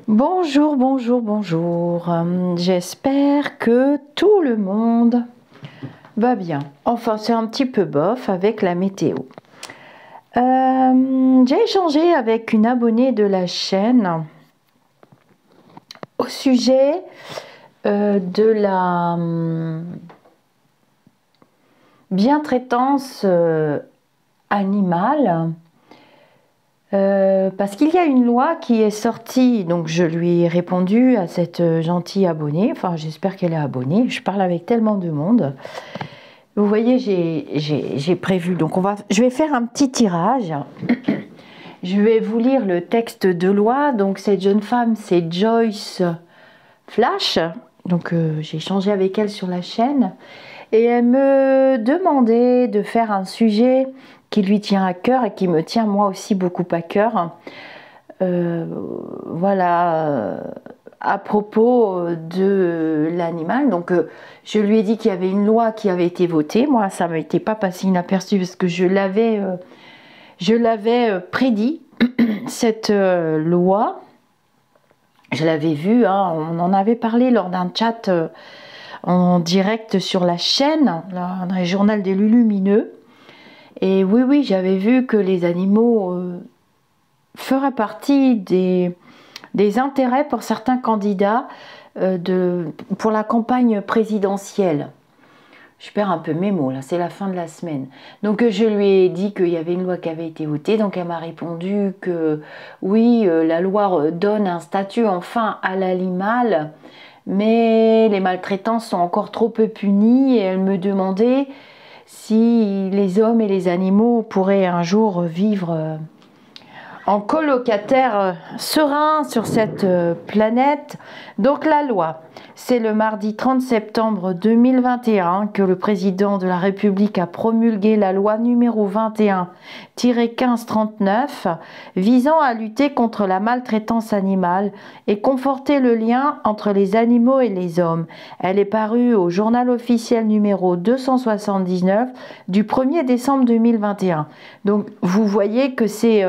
Bonjour, bonjour, bonjour. J'espère que tout le monde va bien. Enfin, c'est un petit peu bof avec la météo. J'ai échangé avec une abonnée de la chaîne au sujet de la bientraitance animale. Parce qu'il y a une loi qui est sortie, donc je lui ai répondu à cette gentille abonnée, enfin j'espère qu'elle est abonnée, je parle avec tellement de monde. Vous voyez, j'ai prévu, donc je vais faire un petit tirage. Je vais vous lire le texte de loi. Donc cette jeune femme, c'est Joyce Flash, donc j'ai échangé avec elle sur la chaîne, et elle me demandait de faire un sujet qui lui tient à cœur et qui me tient moi aussi beaucoup à cœur. Voilà, à propos de l'animal. Donc je lui ai dit qu'il y avait une loi qui avait été votée. Moi, ça ne m'était pas passé inaperçu parce que je l'avais prédit, cette loi. Je l'avais vue, hein, on en avait parlé lors d'un chat en direct sur la chaîne, dans le journal des Lulumineux. Et oui, j'avais vu que les animaux feraient partie des intérêts pour certains candidats pour la campagne présidentielle. Je perds un peu mes mots, là, c'est la fin de la semaine. Donc je lui ai dit qu'il y avait une loi qui avait été votée, donc elle m'a répondu que oui, la loi donne un statut enfin à l'animal, mais les maltraitances sont encore trop peu punies, et elle me demandait si les hommes et les animaux pourraient un jour vivre en colocataire serein sur cette planète. Donc la loi, c'est le mardi 30 septembre 2021 que le président de la République a promulgué la loi numéro 21-1539 visant à lutter contre la maltraitance animale et conforter le lien entre les animaux et les hommes. Elle est parue au journal officiel numéro 279 du 1er décembre 2021. Donc vous voyez que c'est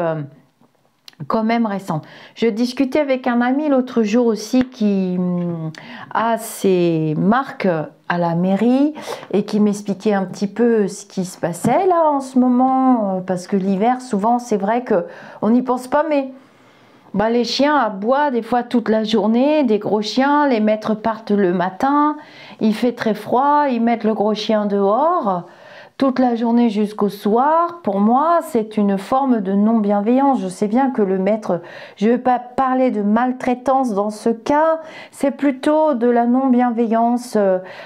quand même récent. Je discutais avec un ami l'autre jour aussi qui a ses marques à la mairie et qui m'expliquait un petit peu ce qui se passait là en ce moment, parce que l'hiver souvent c'est vrai que on n'y pense pas, mais les chiens aboient des fois toute la journée, des gros chiens, les maîtres partent le matin, il fait très froid, ils mettent le gros chien dehors toute la journée jusqu'au soir. Pour moi, c'est une forme de non-bienveillance. Je sais bien que le maître, je ne vais pas parler de maltraitance dans ce cas, c'est plutôt de la non-bienveillance.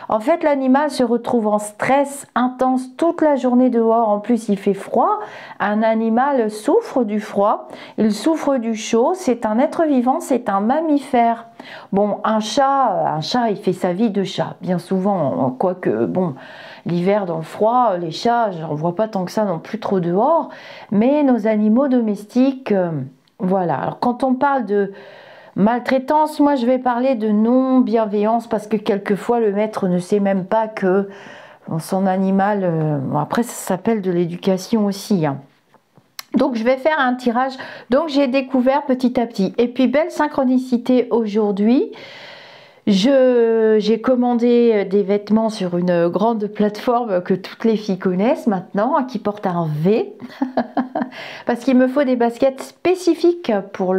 En fait, l'animal se retrouve en stress intense toute la journée dehors. En plus, il fait froid. Un animal souffre du froid, il souffre du chaud. C'est un être vivant, c'est un mammifère. Bon, un chat, il fait sa vie de chat, bien souvent, quoique, bon, l'hiver dans le froid, les chats, j'en vois pas tant que ça non plus trop dehors, mais nos animaux domestiques, voilà. Alors quand on parle de maltraitance, moi je vais parler de non-bienveillance, parce que quelquefois le maître ne sait même pas que son animal, après ça s'appelle de l'éducation aussi, hein. Donc je vais faire un tirage, donc j'ai découvert petit à petit. Et puis belle synchronicité aujourd'hui, j'ai commandé des vêtements sur une grande plateforme que toutes les filles connaissent maintenant, qui porte un V, parce qu'il me faut des baskets spécifiques pour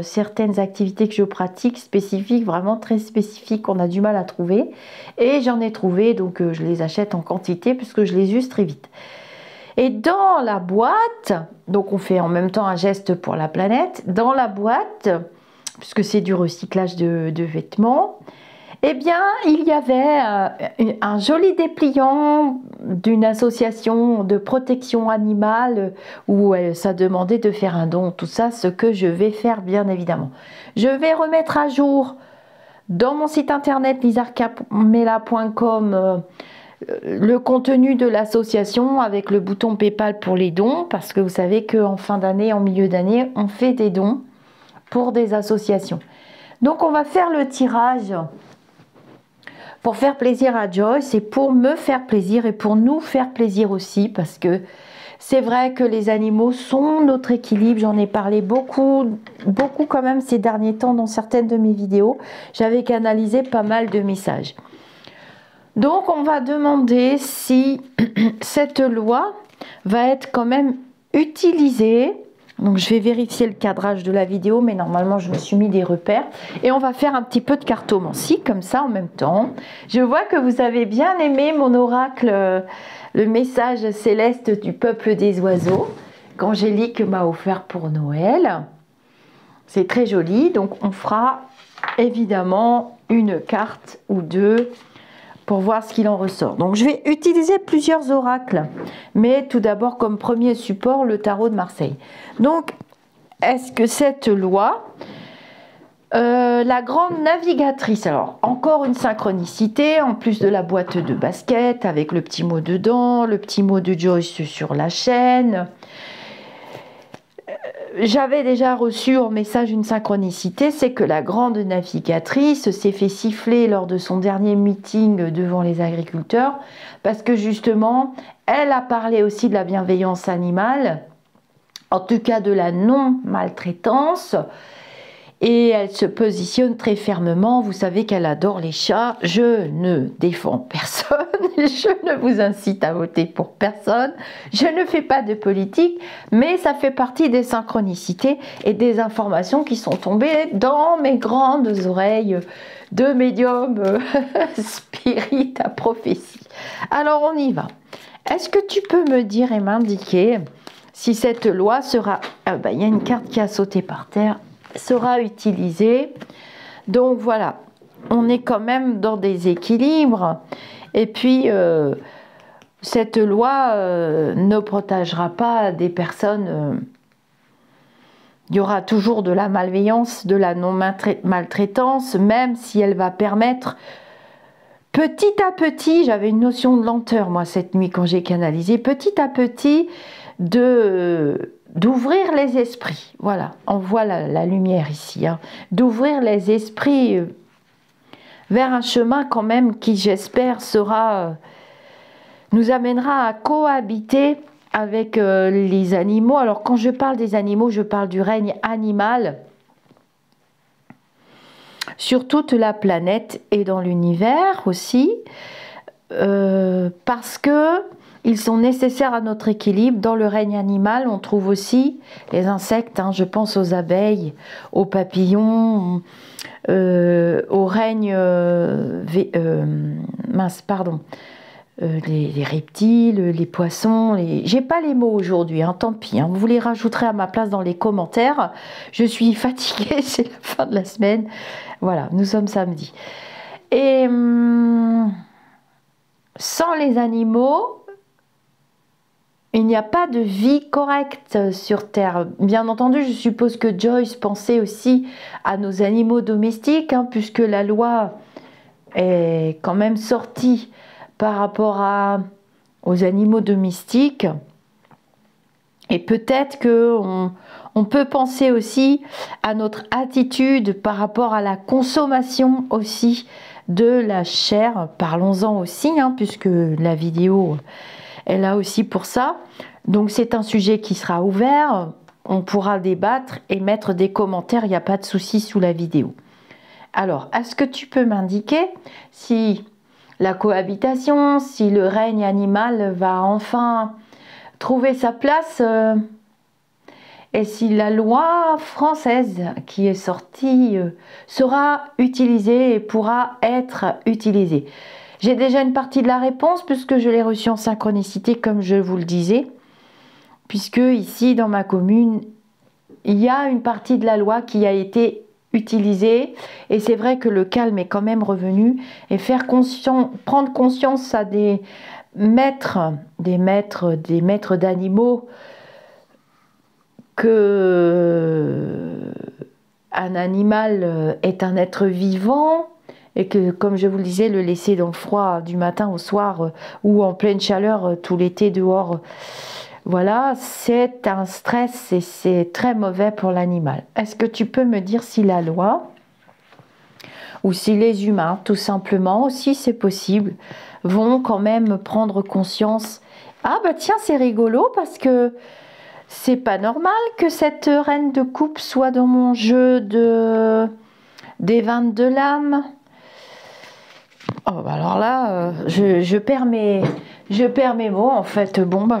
certaines activités que je pratique, spécifiques, vraiment très spécifiques, on a du mal à trouver. Et j'en ai trouvé, donc je les achète en quantité puisque je les use très vite. Et dans la boîte, donc on fait en même temps un geste pour la planète, dans la boîte, puisque c'est du recyclage de vêtements, eh bien, il y avait un joli dépliant d'une association de protection animale où ça demandait de faire un don, tout ça, ce que je vais faire bien évidemment. Je vais remettre à jour dans mon site internet lizarcarmela.com le contenu de l'association avec le bouton PayPal pour les dons, parce que vous savez qu'en fin d'année, en milieu d'année, on fait des dons pour des associations. Donc on va faire le tirage pour faire plaisir à Joyce et pour me faire plaisir et pour nous faire plaisir aussi, parce que C'est vrai que les animaux sont notre équilibre, j'en ai parlé beaucoup quand même ces derniers temps dans certaines de mes vidéos. J'avais canalisé pas mal de messages. Donc on va demander si cette loi va être quand même utilisée. Donc je vais vérifier le cadrage de la vidéo, mais normalement je me suis mis des repères. Et on va faire un petit peu de cartomancie comme ça en même temps. Je vois que vous avez bien aimé mon oracle, le message céleste du peuple des oiseaux, qu'Angélique m'a offert pour Noël. C'est très joli, donc on fera évidemment une carte ou deux pour voir ce qu'il en ressort. Donc je vais utiliser plusieurs oracles, mais tout d'abord comme premier support le tarot de Marseille. Donc est-ce que cette loi, la grande navigatrice, alors encore une synchronicité, en plus de la boîte de basket avec le petit mot dedans, le petit mot de Joyce sur la chaîne. J'avais déjà reçu en message une synchronicité, c'est que la grande navigatrice s'est fait siffler lors de son dernier meeting devant les agriculteurs, parce que justement, elle a parlé aussi de la bienveillance animale, en tout cas de la non-maltraitance, et elle se positionne très fermement. Vous savez qu'elle adore les chats. Je ne défends personne, je ne vous incite à voter pour personne, je ne fais pas de politique, mais ça fait partie des synchronicités et des informations qui sont tombées dans mes grandes oreilles de médium spirit à prophétie. Alors on y va. Est-ce que tu peux me dire et m'indiquer si cette loi sera... il y a une carte qui a sauté par terre, sera utilisée. Donc voilà, on est quand même dans des équilibres. Et puis, cette loi ne protégera pas des personnes. Il y aura toujours de la malveillance, de la non-maltraitance, même si elle va permettre petit à petit, j'avais une notion de lenteur moi cette nuit quand j'ai canalisé, petit à petit d'ouvrir les esprits. Voilà, on voit la lumière ici, hein, d'ouvrir les esprits vers un chemin quand même qui, j'espère, nous amènera à cohabiter avec les animaux. Alors quand je parle des animaux, je parle du règne animal sur toute la planète et dans l'univers aussi, parce que ils sont nécessaires à notre équilibre. Dans le règne animal, on trouve aussi les insectes, hein, je pense aux abeilles, aux papillons, au règne les reptiles, les poissons, j'ai pas les mots aujourd'hui, hein, tant pis, hein, vous les rajouterez à ma place dans les commentaires. Je suis fatiguée, c'est la fin de la semaine. Voilà, nous sommes samedi. Et sans les animaux, il n'y a pas de vie correcte sur Terre. Bien entendu, je suppose que Joyce pensait aussi à nos animaux domestiques, hein, puisque la loi est quand même sortie par rapport aux animaux domestiques. Et peut-être qu'on peut penser aussi à notre attitude par rapport à la consommation aussi de la chair. Parlons-en aussi, hein, puisque la vidéo est là aussi pour ça. Donc c'est un sujet qui sera ouvert. On pourra débattre et mettre des commentaires, il n'y a pas de souci sous la vidéo. Alors, est-ce que tu peux m'indiquer si la cohabitation, si le règne animal va enfin trouver sa place et si la loi française qui est sortie sera utilisée et pourra être utilisée? J'ai déjà une partie de la réponse puisque je l'ai reçue en synchronicité comme je vous le disais, puisque ici dans ma commune il y a une partie de la loi qui a été utilisée et c'est vrai que le calme est quand même revenu, et prendre conscience à des maîtres d'animaux que un animal est un être vivant et que, comme je vous le disais, le laisser dans le froid du matin au soir ou en pleine chaleur tout l'été dehors, voilà, c'est un stress et c'est très mauvais pour l'animal. Est-ce que tu peux me dire si la loi, ou si les humains, tout simplement, aussi c'est possible, vont quand même prendre conscience Ah bah tiens, c'est rigolo parce que c'est pas normal que cette reine de coupe soit dans mon jeu des 22 lames. Oh, bah alors là, je perds mes mots en fait. Bon, bah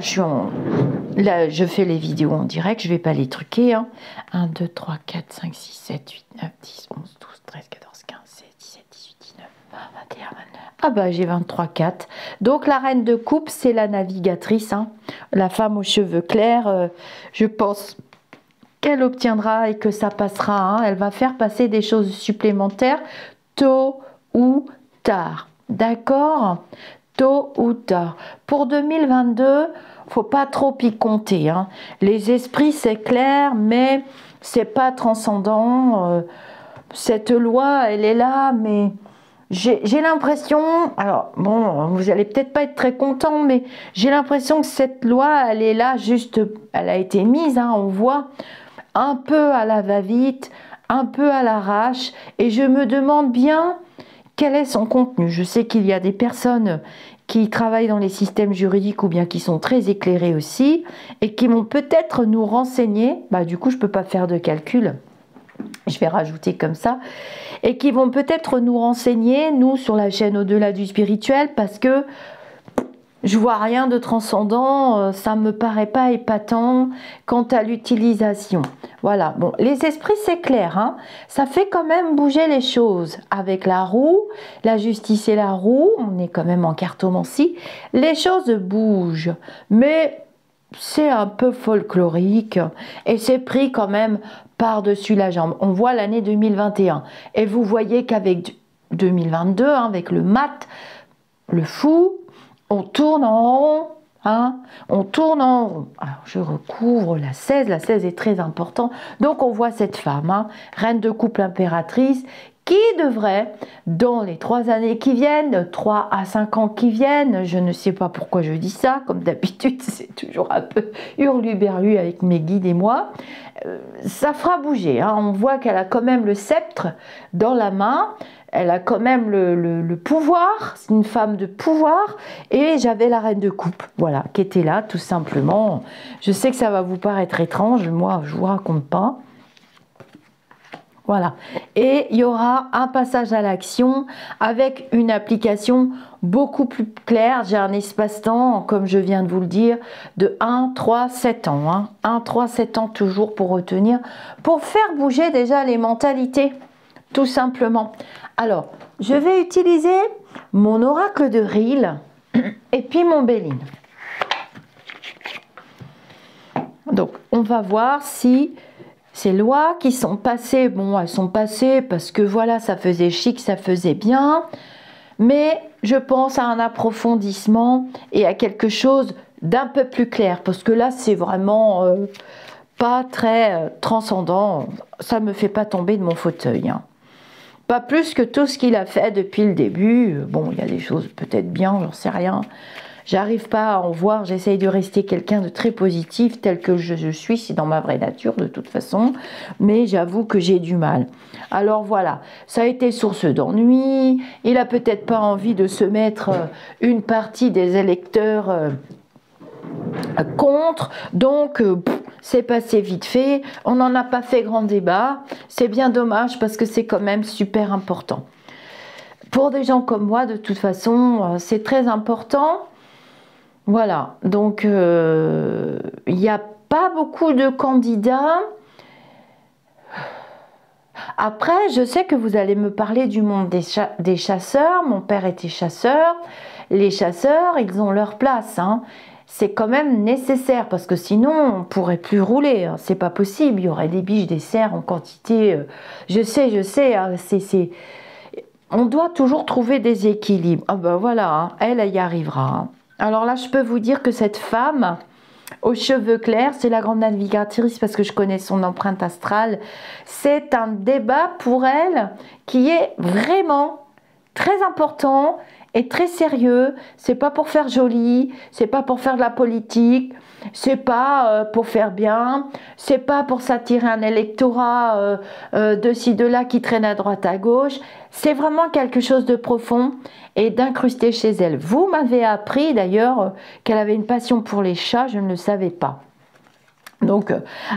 là, je fais les vidéos en direct, je vais pas les truquer. Hein. 1, 2, 3, 4, 5, 6, 7, 8, 9, 10, 11, 12, 13, 14, 15, 16, 17, 18, 19, 20, 21, 22. Ah bah j'ai 23, 4. Donc la reine de coupe, c'est la navigatrice, hein. La femme aux cheveux clairs. Je pense qu'elle obtiendra et que ça passera. Hein. Elle va faire passer des choses supplémentaires tôt ou tard. D'accord? Tôt ou tard. Pour 2022, faut pas trop y compter. Hein. Les esprits, c'est clair, mais c'est pas transcendant. Cette loi, elle est là, mais j'ai l'impression, alors bon, vous allez peut-être pas être très content, mais j'ai l'impression que cette loi, elle est là juste, elle a été mise, hein, on voit, un peu à la va-vite, un peu à l'arrache, et je me demande bien quel est son contenu. Je sais qu'il y a des personnes qui travaillent dans les systèmes juridiques ou bien qui sont très éclairées aussi, et qui vont peut-être nous renseigner, bah du coup je peux pas faire de calcul, je vais rajouter comme ça, et qui vont peut-être nous renseigner, nous, sur la chaîne Au-delà du spirituel, parce que je vois rien de transcendant, ça me paraît pas épatant quant à l'utilisation. Voilà, bon, les esprits, c'est clair, hein, ça fait quand même bouger les choses. Avec la roue, la justice et la roue, on est quand même en cartomancie, les choses bougent, mais c'est un peu folklorique et c'est pris quand même par-dessus la jambe. On voit l'année 2021 et vous voyez qu'avec 2022, hein, avec le mat, le fou, on tourne en rond. Hein, on tourne en rond. Alors je recouvre la 16 est très important. Donc on voit cette femme, hein, reine de couple impératrice, qui devrait, dans les 3 années qui viennent, 3 à 5 ans qui viennent, je ne sais pas pourquoi je dis ça, comme d'habitude, c'est toujours un peu hurluberlu avec mes guides et moi, ça fera bouger. Hein. On voit qu'elle a quand même le sceptre dans la main, elle a quand même le pouvoir, c'est une femme de pouvoir, et j'avais la reine de coupe, voilà, qui était là, tout simplement. Je sais que ça va vous paraître étrange, moi, je vous raconte pas. Voilà, et il y aura un passage à l'action avec une application beaucoup plus claire. J'ai un espace-temps, comme je viens de vous le dire, de 1, 3, 7 ans. Hein. 1, 3, 7 ans toujours pour retenir, pour faire bouger déjà les mentalités, tout simplement. Alors, je vais utiliser mon oracle de Ril et puis mon Béline. Donc, on va voir si ces lois qui sont passées, bon, elles sont passées parce que voilà, ça faisait chic, ça faisait bien, mais je pense à un approfondissement et à quelque chose d'un peu plus clair, parce que là, c'est vraiment pas très transcendant, ça me fait pas tomber de mon fauteuil. Hein. Pas plus que tout ce qu'il a fait depuis le début. Bon, il y a des choses peut-être bien, j'en sais rien. J'arrive pas à en voir, j'essaye de rester quelqu'un de très positif tel que je suis, c'est dans ma vraie nature de toute façon, mais j'avoue que j'ai du mal. Alors voilà, ça a été source d'ennui, il a peut-être pas envie de se mettre une partie des électeurs contre, donc c'est passé vite fait, on n'en a pas fait grand débat, c'est bien dommage parce que c'est quand même super important. Pour des gens comme moi, de toute façon, c'est très important. Voilà, donc il n'y a pas beaucoup de candidats. Après, je sais que vous allez me parler du monde des chasseurs. Mon père était chasseur. Les chasseurs, ils ont leur place. Hein. C'est quand même nécessaire parce que sinon, on ne pourrait plus rouler. Hein. C'est pas possible. Il y aurait des biches, des cerfs en quantité. Je sais. Hein, on doit toujours trouver des équilibres. Ah ben voilà, hein, elle y arrivera. Hein. Alors là, je peux vous dire que cette femme aux cheveux clairs, c'est la grande navigatrice parce que je connais son empreinte astrale. C'est un débat pour elle qui est vraiment très important est très sérieux. C'est pas pour faire joli, c'est pas pour faire de la politique, c'est pas pour faire bien, c'est pas pour s'attirer un électorat de ci, de là qui traîne à droite, à gauche. C'est vraiment quelque chose de profond et d'incrusté chez elle. Vous m'avez appris d'ailleurs qu'elle avait une passion pour les chats, je ne le savais pas. Donc,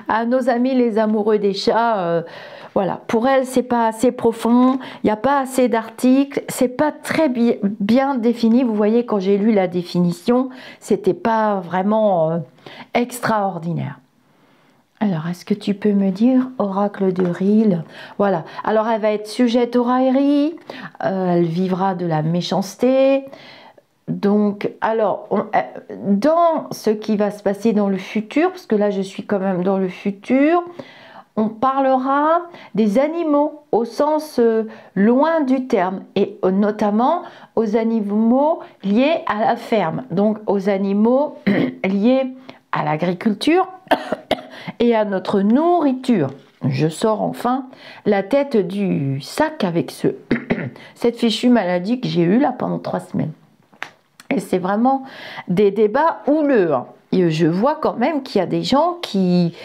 à nos amis les amoureux des chats, voilà, pour elle, c'est pas assez profond, il n'y a pas assez d'articles, c'est pas très bien défini. Vous voyez, quand j'ai lu la définition, c'était pas vraiment extraordinaire. Alors, est-ce que tu peux me dire, oracle de Ril? Voilà, alors elle va être sujette aux railleries, elle vivra de la méchanceté. Donc, alors, dans ce qui va se passer dans le futur, parce que là je suis quand même dans le futur, on parlera des animaux au sens loin du terme, et notamment aux animaux liés à la ferme, donc aux animaux liés à l'agriculture et à notre nourriture. Je sors enfin la tête du sac avec cette fichue maladie que j'ai eue là pendant 3 semaines. Et c'est vraiment des débats houleux. Et je vois quand même qu'il y a des gens qui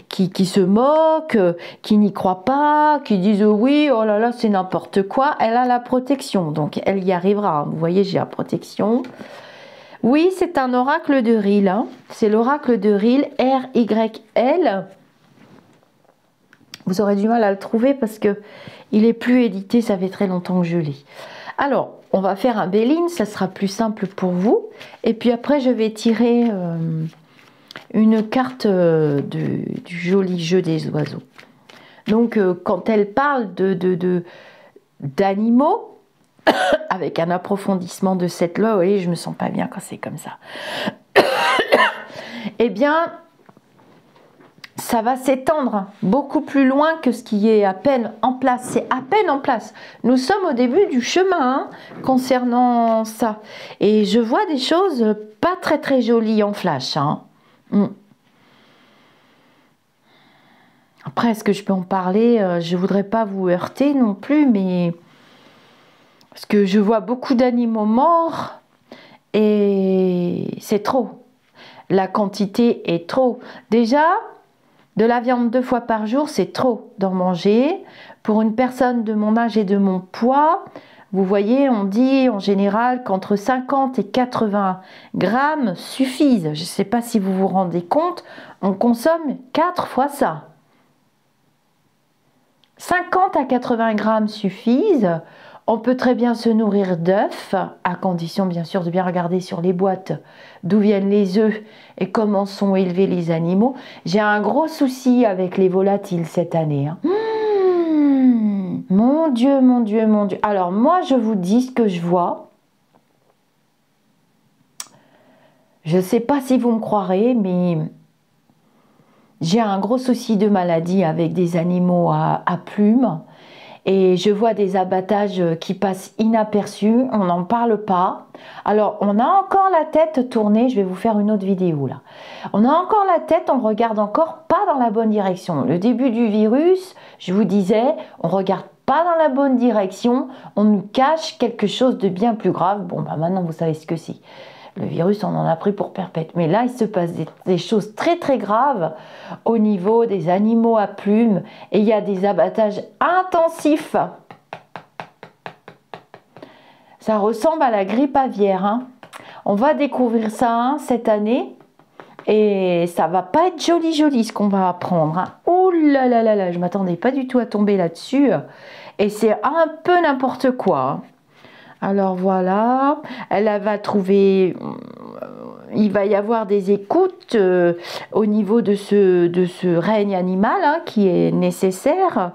se moquent, qui n'y croient pas, qui disent oui, oh là là, c'est n'importe quoi. Elle a la protection, donc elle y arrivera. Vous voyez, j'ai la protection. Oui, c'est un oracle de Ril. Hein. C'est l'oracle de Ril, R-Y-L. Vous aurez du mal à le trouver parce que il est plus édité, ça fait très longtemps que je l'ai. Alors, on va faire un Béline, ça sera plus simple pour vous. Et puis après, je vais tirer une carte du joli jeu des oiseaux. Donc, quand elle parle d'animaux, avec un approfondissement de cette loi, vous voyez, je me sens pas bien quand c'est comme ça. Eh bien, ça va s'étendre beaucoup plus loin que ce qui est à peine en place. C'est à peine en place. Nous sommes au début du chemin hein, concernant ça. Et je vois des choses pas très très jolies en flash. Hein. Après, est-ce que je peux en parler? Je voudrais pas vous heurter non plus, mais... Parce que je vois beaucoup d'animaux morts et c'est trop. La quantité est trop. Déjà... De la viande 2 fois par jour, c'est trop d'en manger. Pour une personne de mon âge et de mon poids, vous voyez, on dit en général qu'entre 50 et 80 grammes suffisent. Je ne sais pas si vous vous rendez compte, on consomme 4 fois ça. 50 à 80 grammes suffisent. On peut très bien se nourrir d'œufs, à condition bien sûr de bien regarder sur les boîtes d'où viennent les œufs et comment sont élevés les animaux. J'ai un gros souci avec les volatiles cette année. Hein. Mon Dieu, mon Dieu, mon Dieu. Alors moi je vous dis ce que je vois. Je ne sais pas si vous me croirez, mais j'ai un gros souci de maladie avec des animaux à plumes. Et je vois des abattages qui passent inaperçus, on n'en parle pas. Alors, on a encore la tête tournée, je vais vous faire une autre vidéo là. On a encore la tête, on regarde encore pas dans la bonne direction. Le début du virus, je vous disais, on regarde pas dans la bonne direction, on nous cache quelque chose de bien plus grave. Bon, bah maintenant vous savez ce que c'est. Le virus, on en a pris pour perpète. Mais là, il se passe des choses très très graves au niveau des animaux à plumes. Et il y a des abattages intensifs. Ça ressemble à la grippe aviaire. Hein. On va découvrir ça hein, cette année. Et ça va pas être joli joli ce qu'on va apprendre. Hein. Ouh là là là là, je m'attendais pas du tout à tomber là-dessus. Et c'est un peu n'importe quoi. Hein. Alors voilà, elle va trouver, il va y avoir des écoutes au niveau de ce règne animal hein, qui est nécessaire.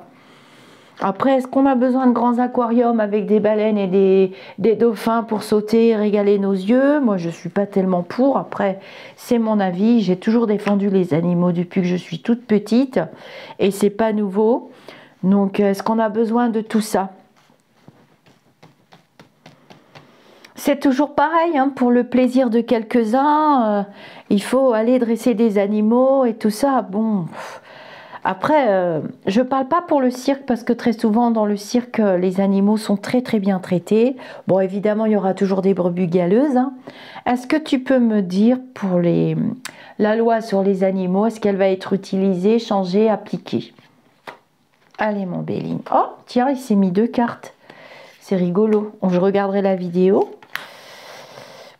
Après, est-ce qu'on a besoin de grands aquariums avec des baleines et des dauphins pour sauter et régaler nos yeux? Moi, je ne suis pas tellement pour. Après, c'est mon avis. J'ai toujours défendu les animaux depuis que je suis toute petite et c'est pas nouveau. Donc, est-ce qu'on a besoin de tout ça? C'est toujours pareil, hein, pour le plaisir de quelques-uns, il faut aller dresser des animaux et tout ça. Bon, Après, je parle pas pour le cirque parce que très souvent dans le cirque, les animaux sont très très bien traités. Bon, évidemment, il y aura toujours des brebis galeuses, hein. Est-ce que tu peux me dire pour la loi sur les animaux, est-ce qu'elle va être utilisée, changée, appliquée? Allez, mon Béline. Oh, tiens, il s'est mis 2 cartes. C'est rigolo. Je regarderai la vidéo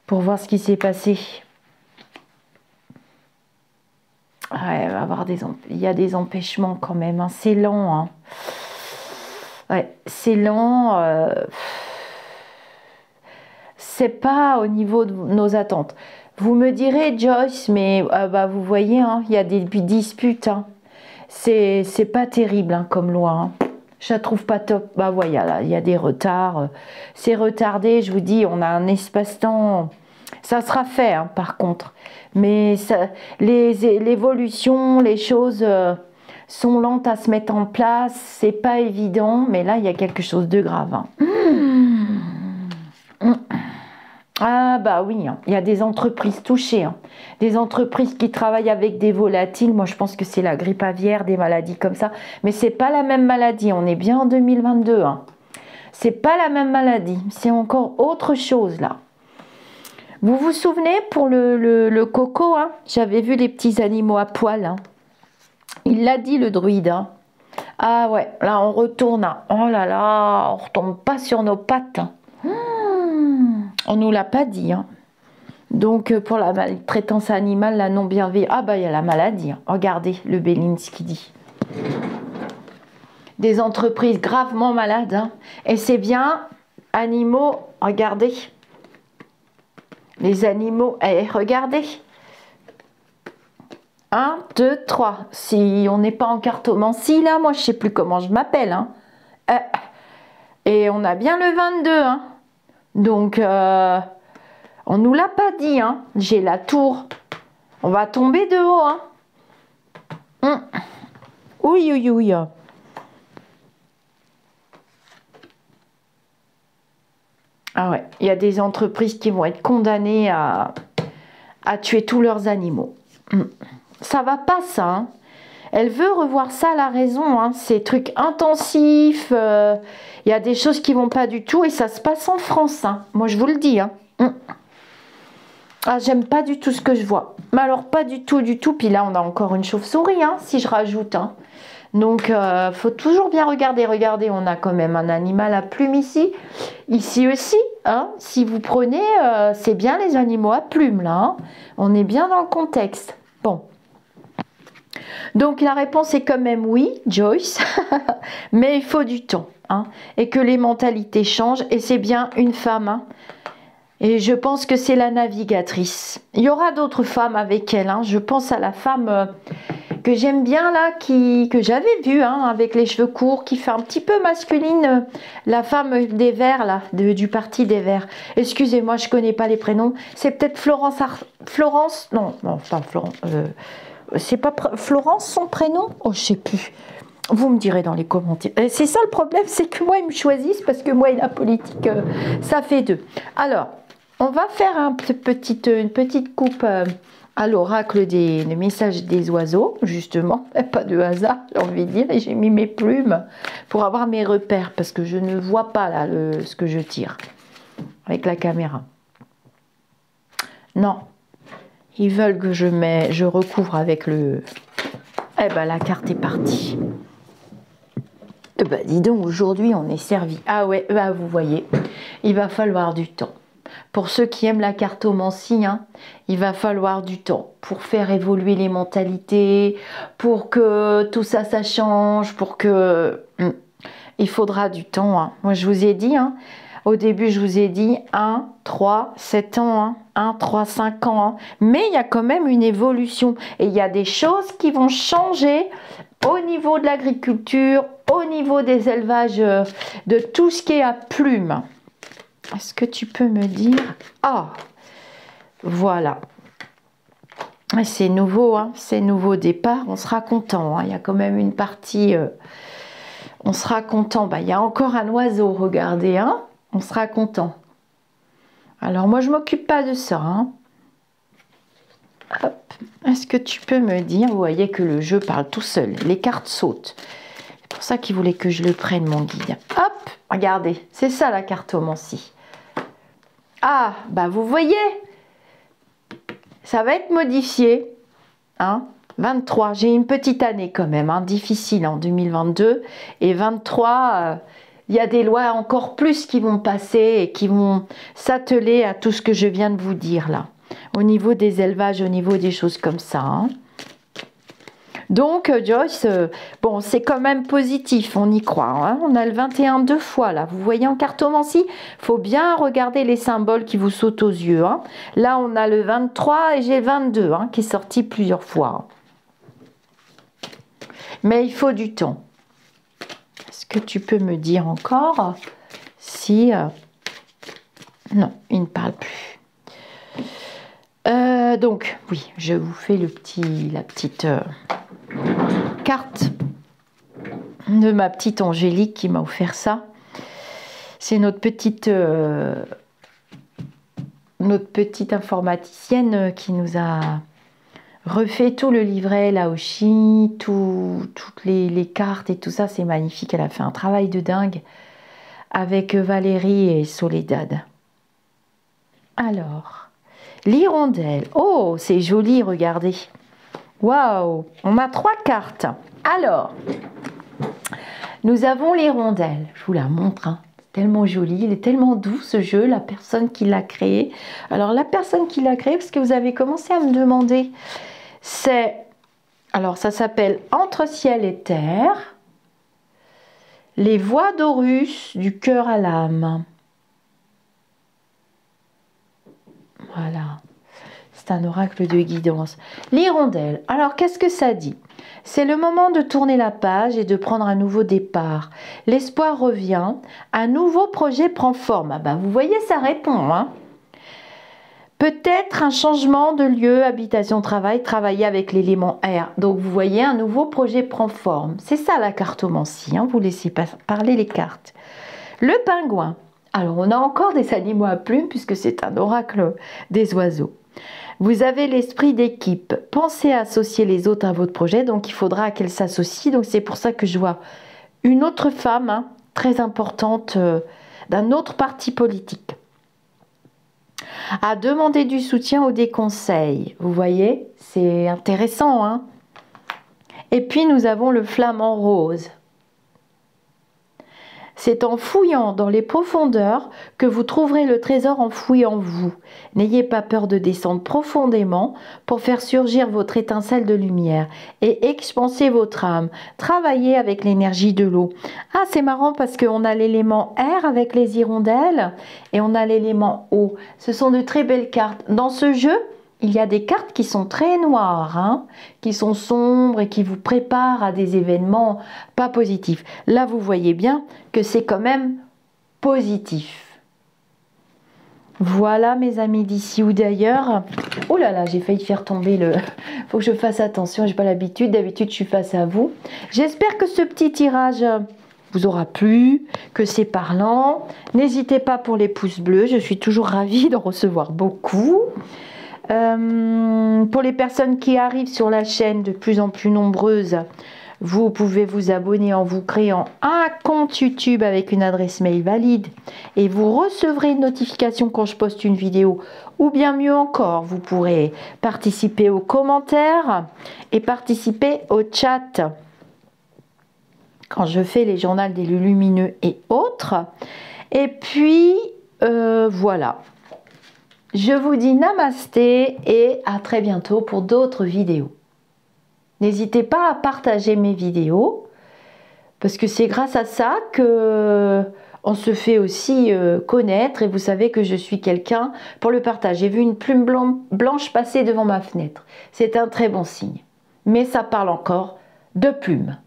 pour voir ce qui s'est passé. Ouais, il y a des empêchements quand même, hein. C'est lent, hein. Ouais, c'est lent. C'est pas au niveau de nos attentes. Vous me direz, Joyce, mais bah, vous voyez, hein, il y a des disputes, hein. C'est pas terrible, hein, comme loi, hein. Je la trouve pas top. Bah voilà, il y a des retards. C'est retardé, je vous dis, on a un espace-temps. Ça sera fait, hein, par contre. Mais l'évolution, les choses sont lentes à se mettre en place. C'est pas évident, mais là, il y a quelque chose de grave, hein. Ah bah oui, hein. Il y a des entreprises touchées, hein. Des entreprises qui travaillent avec des volatiles. Moi, je pense que c'est la grippe aviaire, des maladies comme ça. Mais c'est pas la même maladie. On est bien en 2022, hein. C'est pas la même maladie. C'est encore autre chose, là. Vous vous souvenez, pour le coco, hein, j'avais vu les petits animaux à poil, hein. Il l'a dit, le druide, hein. Ah ouais, là, on retourne, hein. Oh là là, on retombe pas sur nos pattes, hein. On nous l'a pas dit, hein. Donc, pour la maltraitance animale, la non-bienveillance... Ah bah, il y a la maladie, hein. Regardez le Béline, ce qu'il dit. Des entreprises gravement malades, hein. Et c'est bien, animaux, regardez. Les animaux, regardez. 1, 2, 3. Si on n'est pas en cartomancie, là, moi, je sais plus comment je m'appelle, hein. Et on a bien le 22, hein. Donc, on nous l'a pas dit, hein. J'ai la tour. On va tomber de haut, hein. Oui, oui, oui. Ah ouais, il y a des entreprises qui vont être condamnées à tuer tous leurs animaux. Ça va pas, ça, hein. Elle veut revoir ça à la raison, hein. Ces trucs intensifs, il y a des choses qui vont pas du tout et ça se passe en France, hein. Moi, je vous le dis, hein. Ah, j'aime pas du tout ce que je vois. Mais alors, pas du tout, du tout. Puis là, on a encore une chauve-souris, hein, si je rajoute, hein. Donc, faut toujours bien regarder. Regardez, on a quand même un animal à plumes ici. Ici aussi, hein. Si vous prenez, c'est bien les animaux à plumes, là, hein. On est bien dans le contexte. Bon. Donc, la réponse est quand même oui, Joyce. Mais il faut du temps, hein. Et que les mentalités changent. Et c'est bien une femme, hein. Et je pense que c'est la navigatrice. Il y aura d'autres femmes avec elle, hein. Je pense à la femme que j'aime bien là, que j'avais vue, hein, avec les cheveux courts, qui fait un petit peu masculine, la femme des Verts là, du parti des Verts. Excusez-moi, je connais pas les prénoms. C'est peut-être Florence, non, pas Florence. C'est pas Florence son prénom? Oh, je sais plus. Vous me direz dans les commentaires. C'est ça le problème, c'est que moi, ils me choisissent parce que moi et la politique, ça fait deux. Alors, on va faire une petite coupe à l'oracle des messages des oiseaux, justement. Pas de hasard, j'ai envie de dire. Et j'ai mis mes plumes pour avoir mes repères parce que je ne vois pas là ce que je tire avec la caméra. Non. Ils veulent que je recouvre avec le... Eh ben, la carte est partie. Eh ben, dis donc, aujourd'hui, on est servi. Ah ouais, bah, vous voyez, il va falloir du temps. Pour ceux qui aiment la cartomancie, hein, il va falloir du temps pour faire évoluer les mentalités, pour que tout ça, ça change, pour que... Il faudra du temps, hein. Moi, je vous ai dit, hein, au début, je vous ai dit 1, 3, 7 ans, hein, 1, 3, 5 ans. Hein. Mais il y a quand même une évolution. Et il y a des choses qui vont changer au niveau de l'agriculture, au niveau des élevages, de tout ce qui est à plumes. Est-ce que tu peux me dire... Ah, voilà. C'est nouveau, hein, c'est nouveau départ. On sera content. Hein. Il y a quand même une partie... on sera content. Bah, il y a encore un oiseau, regardez. Hein. On sera content. Alors, moi, je ne m'occupe pas de ça. Hein. Hop. Est-ce que tu peux me dire, vous voyez que le jeu parle tout seul, les cartes sautent. C'est pour ça qu'il voulait que je le prenne, mon guide. Hop, regardez, c'est ça la cartomancie. Ah, bah vous voyez, ça va être modifié. Hein, 23, j'ai une petite année quand même, hein, difficile en 2022. Et 23, il y a des lois encore plus qui vont passer et qui vont s'atteler à tout ce que je viens de vous dire là. Au niveau des élevages, au niveau des choses comme ça. Hein. Donc, Joyce, bon, c'est quand même positif, on y croit. Hein. On a le 21 deux fois, là. Vous voyez en cartomancie, il faut bien regarder les symboles qui vous sautent aux yeux. Hein. Là, on a le 23 et j'ai le 22, hein, qui est sorti plusieurs fois. Mais il faut du temps. Est-ce que tu peux me dire encore si... Non, il ne parle plus. Donc, oui, je vous fais la petite carte de ma petite Angélique qui m'a offert ça. C'est notre petite informaticienne qui nous a refait tout le livret Laoshi, toutes les cartes et tout ça. C'est magnifique. Elle a fait un travail de dingue avec Valérie et Soledad. Alors... l'hirondelle. Oh, c'est joli, regardez. Waouh, on a 3 cartes. Alors, nous avons l'hirondelle. Je vous la montre. Hein. Tellement joli, il est tellement doux ce jeu, la personne qui l'a créé. Alors, la personne qui l'a créé, parce que vous avez commencé à me demander, c'est... Alors, ça s'appelle Entre ciel et terre. Les voix d'Horus, du cœur à l'âme. Voilà, c'est un oracle de guidance. L'hirondelle, alors qu'est-ce que ça dit? C'est le moment de tourner la page et de prendre un nouveau départ. L'espoir revient, un nouveau projet prend forme. Ah ben, vous voyez, ça répond. Hein. Peut-être un changement de lieu, habitation, travail, travailler avec l'élément air. Donc vous voyez, un nouveau projet prend forme. C'est ça la cartomancie, hein. Vous laissez pas parler les cartes. Le pingouin. Alors, on a encore des animaux à plumes puisque c'est un oracle des oiseaux. Vous avez l'esprit d'équipe. Pensez à associer les autres à votre projet. Donc, il faudra qu'elles s'associent. Donc, c'est pour ça que je vois une autre femme hein, très importante d'un autre parti politique. À demander du soutien ou des conseils. Vous voyez, c'est intéressant. Hein. Et puis, nous avons le flamant rose. C'est en fouillant dans les profondeurs que vous trouverez le trésor enfoui en vous. N'ayez pas peur de descendre profondément pour faire surgir votre étincelle de lumière et expanser votre âme. Travaillez avec l'énergie de l'eau. Ah, c'est marrant parce qu'on a l'élément air avec les hirondelles et on a l'élément eau. Ce sont de très belles cartes. Dans ce jeu, il y a des cartes qui sont très noires, hein, qui sont sombres et qui vous préparent à des événements pas positifs. Là, vous voyez bien que c'est quand même positif. Voilà, mes amis d'ici ou d'ailleurs. Oh là là, j'ai failli faire tomber le... Faut que je fasse attention, j'ai pas l'habitude. D'habitude, je suis face à vous. J'espère que ce petit tirage vous aura plu, que c'est parlant. N'hésitez pas pour les pouces bleus. Je suis toujours ravie d'en recevoir beaucoup. Pour les personnes qui arrivent sur la chaîne de plus en plus nombreuses, vous pouvez vous abonner en vous créant un compte YouTube avec une adresse mail valide et vous recevrez une notification quand je poste une vidéo. Ou bien mieux encore, vous pourrez participer aux commentaires et participer au chat quand je fais les journaux des lumineux et autres. Et puis voilà. Je vous dis namasté et à très bientôt pour d'autres vidéos. N'hésitez pas à partager mes vidéos parce que c'est grâce à ça que on se fait aussi connaître et vous savez que je suis quelqu'un pour le partage. J'ai vu une plume blanche passer devant ma fenêtre. C'est un très bon signe. Mais ça parle encore de plumes.